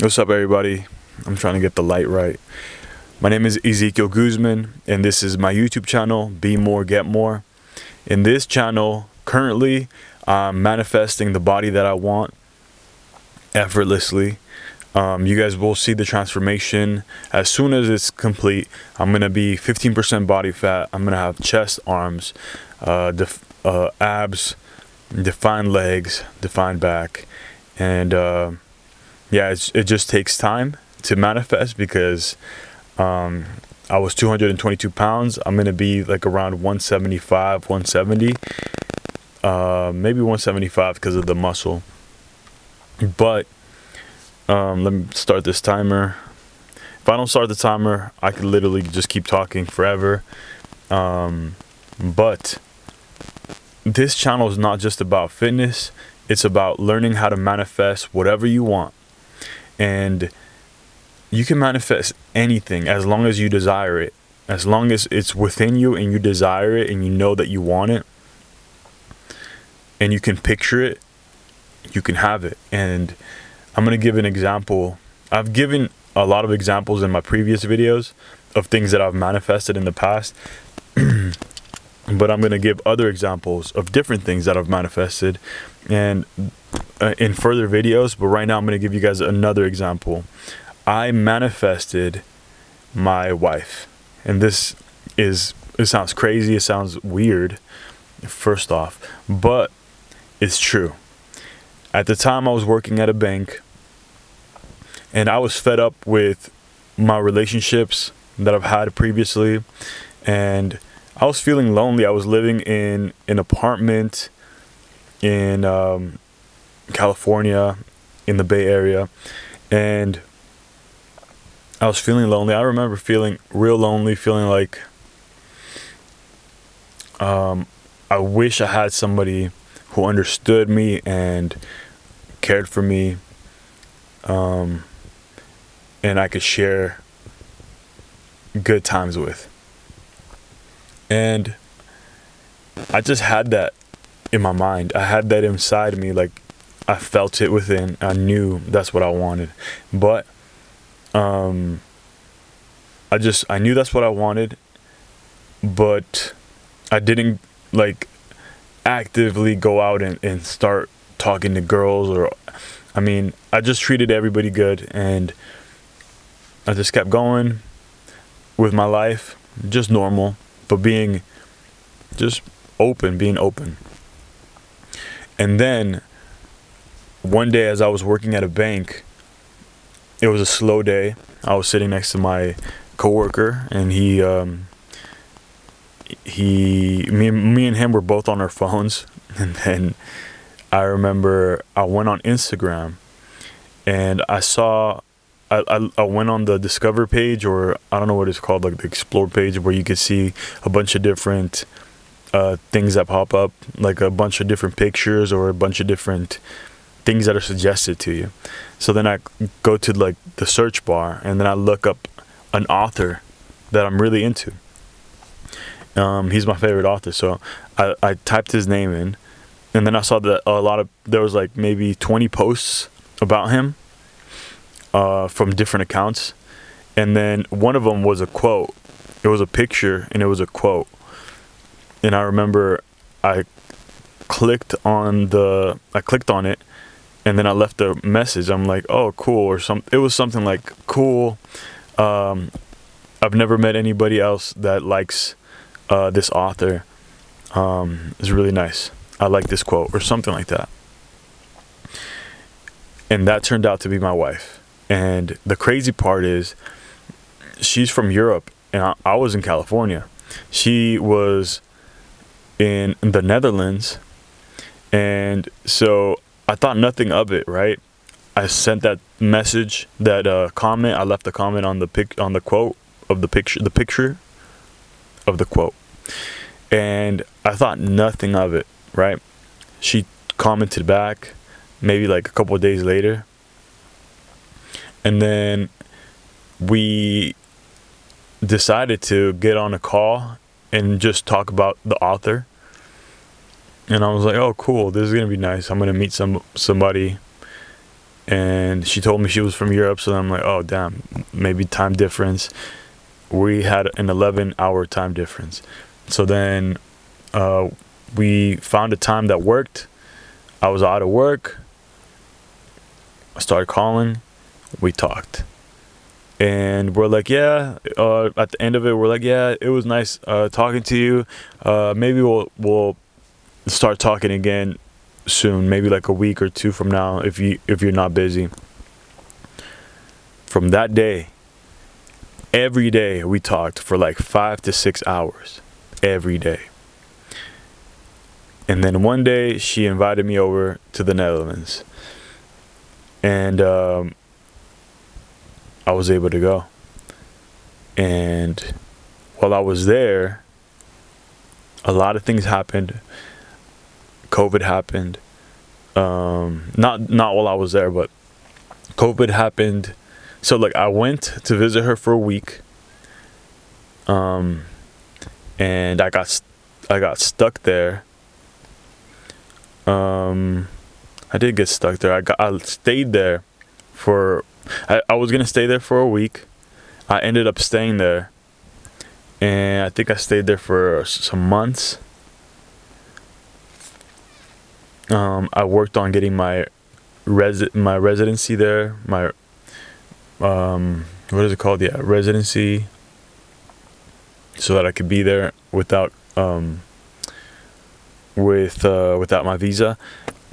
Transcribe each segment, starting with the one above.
What's up, everybody? I'm trying to get the light right. My name is Ezekiel Guzman, and this is my YouTube channel, Be More, Get More. In this channel, currently, I'm manifesting the body that I want effortlessly. You guys will see the transformation as soon as it's complete. I'm going to be 15% body fat. I'm going to have chest, arms, abs, defined legs, defined back, and yeah, it just takes time to manifest because I was 222 pounds. I'm going to be like around 175, 170, maybe 175 because of the muscle. But let me start this timer. If I don't start the timer, I could literally just keep talking forever. But this channel is not just about fitness. It's about learning how to manifest whatever you want. And you can manifest anything as long as you desire it. As long as it's within you and you desire it and you know that you want it and you can picture it, you can have it. And I'm going to give an example. I've given a lot of examples in my previous videos of things that I've manifested in the past. But I'm going to give other examples of different things that I've manifested and in further videos. But right now I'm going to give you guys another example. I manifested my wife, and it sounds crazy, it sounds weird first off, but it's true. At the time I was working at a bank, and I was fed up with my relationships that I've had previously, and I was feeling lonely. I was living in an apartment in California, in the Bay Area, and I was feeling lonely. I remember feeling real lonely, feeling like I wish I had somebody who understood me and cared for me, and I could share good times with. And I just had that in my mind. I had that inside of me. Like, I felt it within. I knew that's what I wanted. But I knew that's what I wanted, but I didn't like actively go out and start talking to girls, I just treated everybody good, and I just kept going with my life, just normal, but being open. And then one day, as I was working at a bank, it was a slow day. I was sitting next to my coworker, and me and him were both on our phones. And then I remember I went on Instagram, and I went on the Discover page, or I don't know what it's called, like the Explore page, where you could see a bunch of different things that pop up, like a bunch of different pictures or a bunch of different things that are suggested to you. So then I go to like the search bar, and then I look up an author that I'm really into. He's my favorite author, so I typed his name in, and then I saw that there was like maybe 20 posts about him from different accounts, and then one of them was a quote. It was a picture and it was a quote, and I remember I clicked on it, and then I left a message. I'm like, oh, cool, or it was something like, cool, I've never met anybody else that likes this author. It's really nice. I like this quote, or something like that. And that turned out to be my wife. And the crazy part is, she's from Europe, and I was in California. She was in the Netherlands, and so I thought nothing of it, right? I sent that message, that comment. I left a comment on the quote of the picture of the quote, and I thought nothing of it, right? She commented back maybe like a couple of days later, and then we decided to get on a call and just talk about the author. And I was like, oh, cool, this is gonna be nice. I'm gonna meet somebody and she told me she was from Europe. So then I'm like, oh damn, maybe time difference. We had an 11-hour time difference. So then we found a time that worked. I was out of work. I started calling. We talked. And we're like, yeah, at the end of it, we're like, yeah, it was nice talking to you. Maybe we'll start talking again soon, maybe like a week or two from now, if you're not busy. From that day, every day we talked for like 5 to 6 hours every day. And then one day she invited me over to the Netherlands, and I was able to go. And while I was there, a lot of things happened. COVID happened. Not while I was there, but COVID happened. So like I went to visit her for a week. And I got stuck there. I did get stuck there. I stayed there for. I was gonna stay there for a week. I ended up staying there, and I think I stayed there for some months. I worked on getting my residency there. My what is it called? Yeah, residency, so that I could be there without my visa.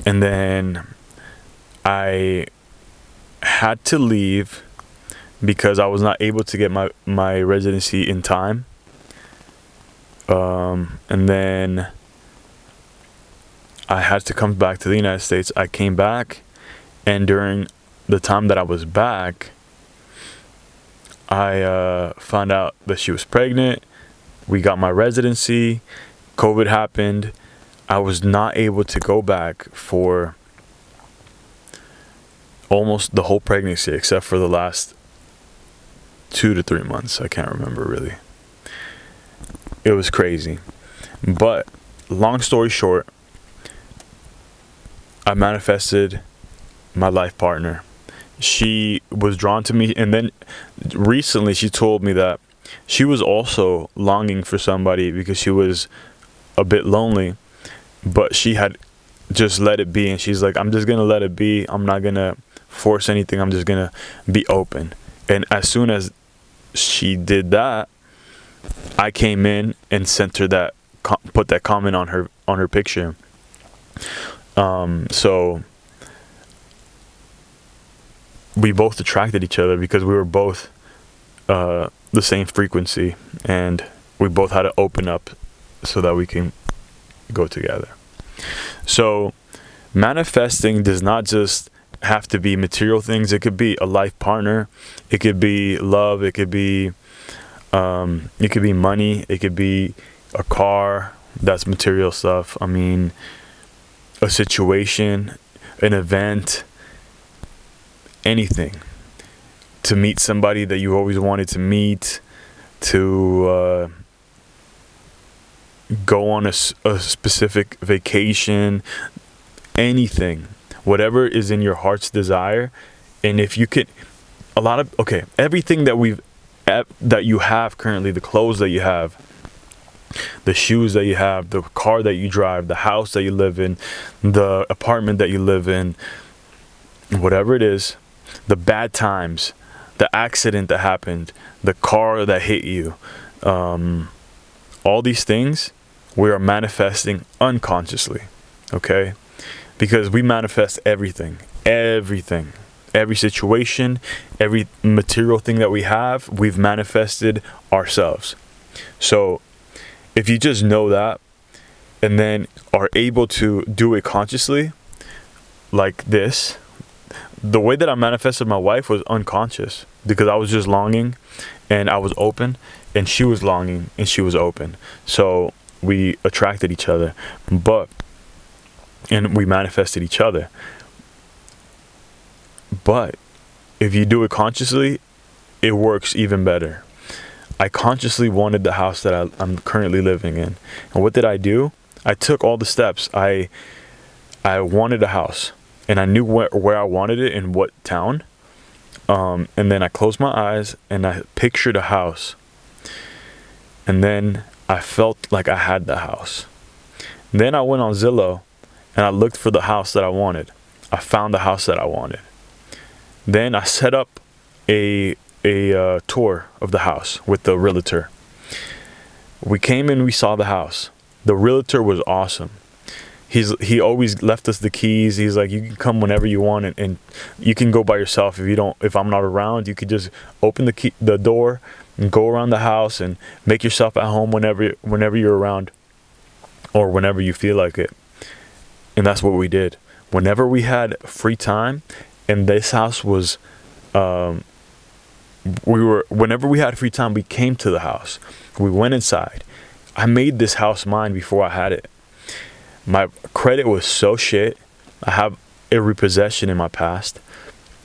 And then I had to leave because I was not able to get my residency in time. And then I had to come back to the United States. I came back, and during the time that I was back, I found out that she was pregnant. We got my residency. COVID happened. I was not able to go back for almost the whole pregnancy, except for the last 2 to 3 months. I can't remember really. It was crazy. But long story short, I manifested my life partner. She was drawn to me, and then recently she told me that she was also longing for somebody because she was a bit lonely, but she had just let it be. And she's like, I'm just gonna let it be. I'm not gonna force anything. I'm just gonna be open. And as soon as she did that, I came in and sent her that, put that comment on her picture. So we both attracted each other because we were both the same frequency, and we both had to open up so that we can go together. So manifesting does not just have to be material things. It could be a life partner. It could be love. It could be money. It could be a car. That's material stuff. I mean, a situation, an event, anything. To meet somebody that you always wanted to meet, to go on a specific vacation, anything, whatever is in your heart's desire. And if you could, everything that you have currently, the clothes that you have, the shoes that you have, the car that you drive, the house that you live in, the apartment that you live in, whatever it is, the bad times, the accident that happened, the car that hit you, all these things we are manifesting unconsciously, okay? Because we manifest everything, every situation, every material thing that we have, we've manifested ourselves. So if you just know that, and then are able to do it consciously, like this, the way that I manifested my wife was unconscious, because I was just longing and I was open, and she was longing and she was open. So we attracted each other, and we manifested each other. But if you do it consciously, it works even better. I consciously wanted the house that I'm currently living in. And what did I do? I took all the steps. I wanted a house. and I knew where I wanted it in what town. And then I closed my eyes and I pictured a house. And then I felt like I had the house. Then I went on Zillow and I looked for the house that I wanted. I found the house that I wanted. Then I set up a tour of the house with the realtor. We came in, we saw the house. The realtor was awesome. He always left us the keys. He's like, you can come whenever you want, and you can go by yourself if I'm not around. You could just open the door and go around the house and make yourself at home whenever you're around, or whenever you feel like it. And that's what we did. Whenever we had free time, and this house was, whenever we had free time, we came to the house. We went inside. I made this house mine before I had it. My credit was so shit. I have a repossession in my past.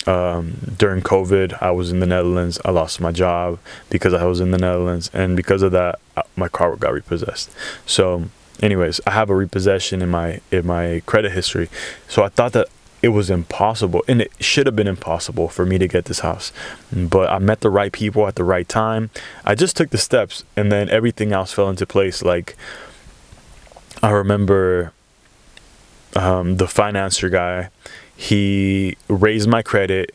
During COVID, I was in the Netherlands. I lost my job because I was in the Netherlands, and because of that, my car got repossessed. So, anyways, I have a repossession in my credit history. So I thought that it was impossible, and it should have been impossible for me to get this house. But I met the right people at the right time. I just took the steps, and then everything else fell into place. Like, I remember the financer guy, he raised my credit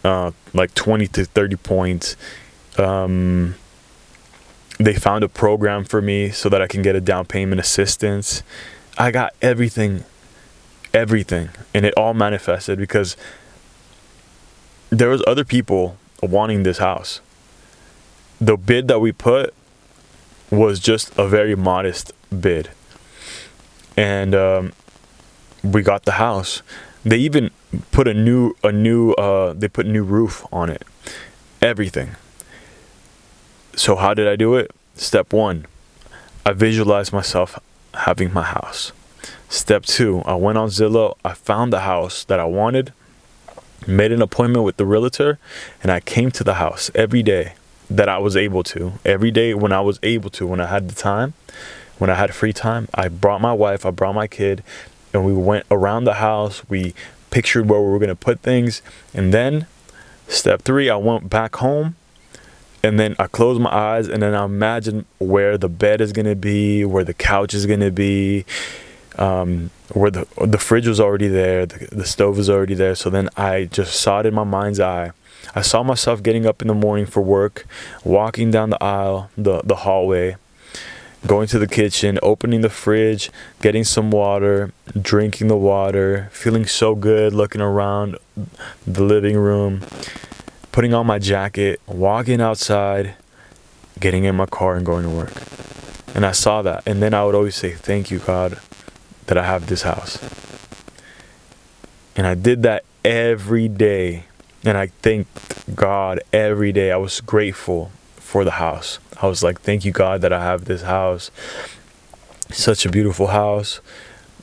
like 20 to 30 points. They found a program for me so that I can get a down payment assistance. I got everything, and it all manifested because there was other people wanting this house. The bid that we put was just a very modest bid. And we got the house. They even put they put new roof on it. Everything. So how did I do it? Step 1, I visualized myself having my house. Step 2, I went on Zillow. I found the house that I wanted, made an appointment with the realtor, and I came to the house every day that I was able to. Every day when I was able to, when I had the time. When I had free time, I brought my wife, I brought my kid, and we went around the house. We pictured where we were going to put things. And then step 3, I went back home, and then I closed my eyes, and then I imagined where the bed is going to be, where the couch is going to be, where the fridge was already there, the stove was already there. So then I just saw it in my mind's eye. I saw myself getting up in the morning for work, walking down the aisle, the hallway, going to the kitchen, opening the fridge, getting some water, drinking the water, feeling so good, looking around the living room, putting on my jacket, walking outside, getting in my car and going to work. And I saw that. And then I would always say, thank you, God, that I have this house. And I did that every day. And I thanked God every day. I was grateful for the house. I was like, thank you, God, that I have this house. Such a beautiful house.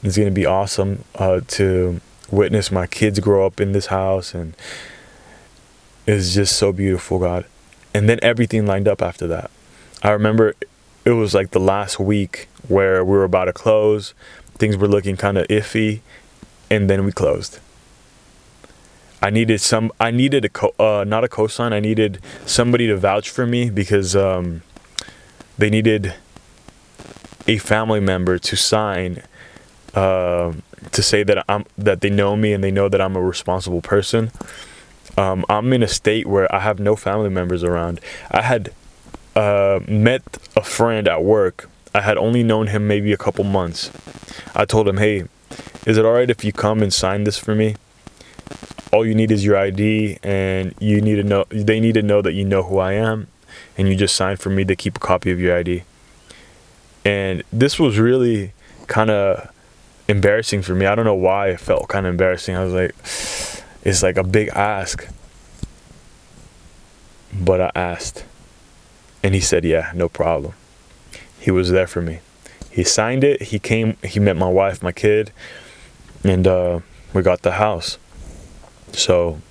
It's going to be awesome to witness my kids grow up in this house. And it's just so beautiful, God. And then everything lined up after that. I remember it was like the last week where we were about to close. Things were looking kind of iffy. And then we closed. I needed not a cosign. I needed somebody to vouch for me because they needed a family member to sign to say that they know me and they know that I'm a responsible person. I'm in a state where I have no family members around. I had met a friend at work. I had only known him maybe a couple months. I told him, hey, is it all right if you come and sign this for me? All you need is your ID, and they need to know that you know who I am, and you just sign for me to keep a copy of your ID. And this was really kind of embarrassing for me. I don't know why it felt kind of embarrassing. I was like, it's like a big ask. But I asked, and he said, yeah, no problem. He was there for me. He signed it. He came, he met my wife, my kid, and we got the house. So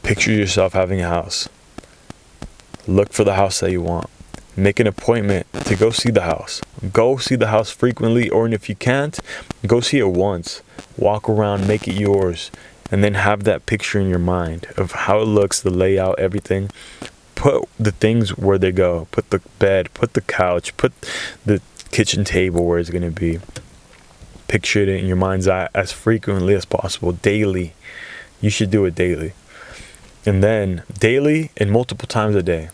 picture yourself having a house. Look for the house that you want. make an appointment to go see the house. Go see the house frequently, or if you can't, go see it once. Walk around, make it yours, and then have that picture in your mind of how it looks, the layout, everything. Put the things where they go. Put the bed, put the couch, put the kitchen table where it's going to be. Picture it in your mind's eye as frequently as possible, daily. You should do it daily. And then daily and multiple times a day.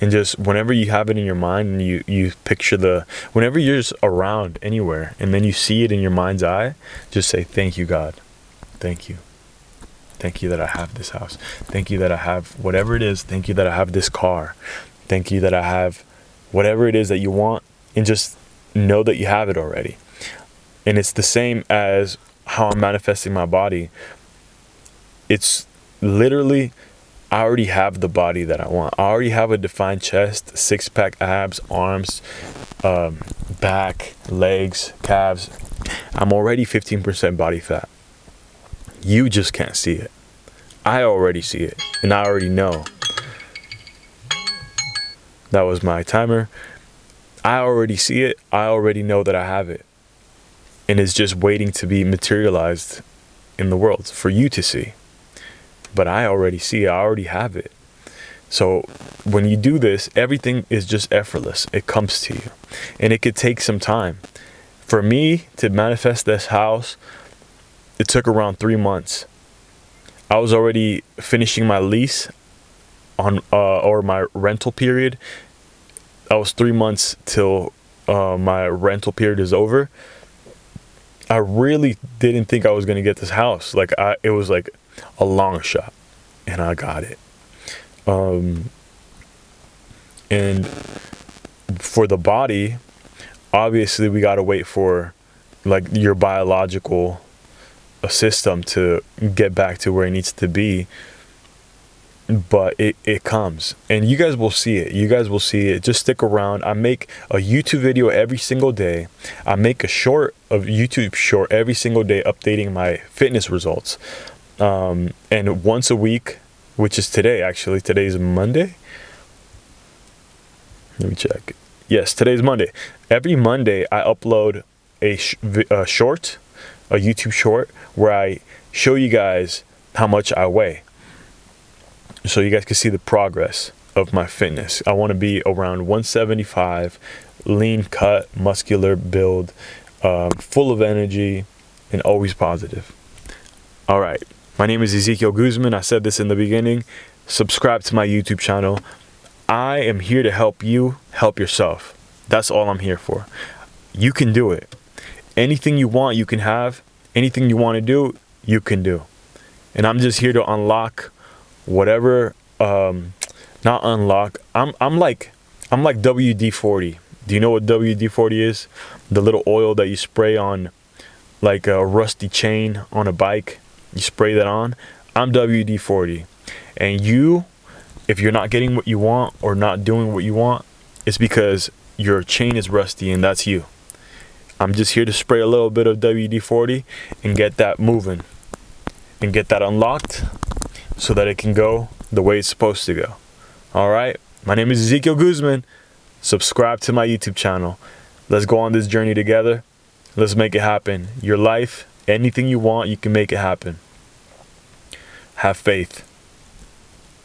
And just whenever you have it in your mind and you picture whenever you're just around anywhere and then you see it in your mind's eye, just say, thank you, God. Thank you. Thank you that I have this house. Thank you that I have whatever it is. Thank you that I have this car. Thank you that I have whatever it is that you want, and just know that you have it already. And it's the same as how I'm manifesting my body. It's literally, I already have the body that I want. I already have a defined chest, six-pack abs, arms, back, legs, calves. I'm already 15% body fat. You just can't see it. I already see it, and I already know. That was my timer. I already see it. I already know that I have it. And it's just waiting to be materialized in the world for you to see. But I already see it. I already have it. So when you do this, everything is just effortless. It comes to you. And it could take some time. For me to manifest this house, it took around 3 months. I was already finishing my lease on or my rental period. I was 3 months till my rental period is over. I really didn't think I was going to get this house. It was like a long shot, and I got it. And for the body, obviously we got to wait for like your biological system to get back to where it needs to be. But it comes, and you guys will see it. You guys will see it. Just stick around. I make a YouTube video every single day. I make a YouTube short every single day updating my fitness results. And once a week, which is today, actually. Today's Monday. Let me check. Yes, today's Monday. Every Monday, I upload a short, a YouTube short, where I show you guys how much I weigh, so you guys can see the progress of my fitness. I want to be around 175, lean cut, muscular build, full of energy, and always positive. All right. My name is Ezekiel Guzman. I said this in the beginning. Subscribe to my YouTube channel. I am here to help you help yourself. That's all I'm here for. You can do it. Anything you want, you can have. Anything you want to do, you can do. And I'm just here to unlock whatever, not unlock. I'm like WD-40. Do you know what WD-40 is? The little oil that you spray on like a rusty chain on a bike. You spray that on. I'm WD-40. And if you're not getting what you want or not doing what you want, it's because your chain is rusty, and that's you. I'm just here to spray a little bit of WD-40 and get that moving and get that unlocked, so that it can go the way it's supposed to go. All right. My name is Ezekiel Guzman. Subscribe to my YouTube channel. Let's go on this journey together. Let's make it happen. Your life, anything you want, you can make it happen. Have faith.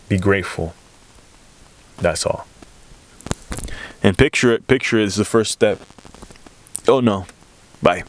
Be grateful. That's all. And picture it. Picture it is the first step. Oh no. Bye.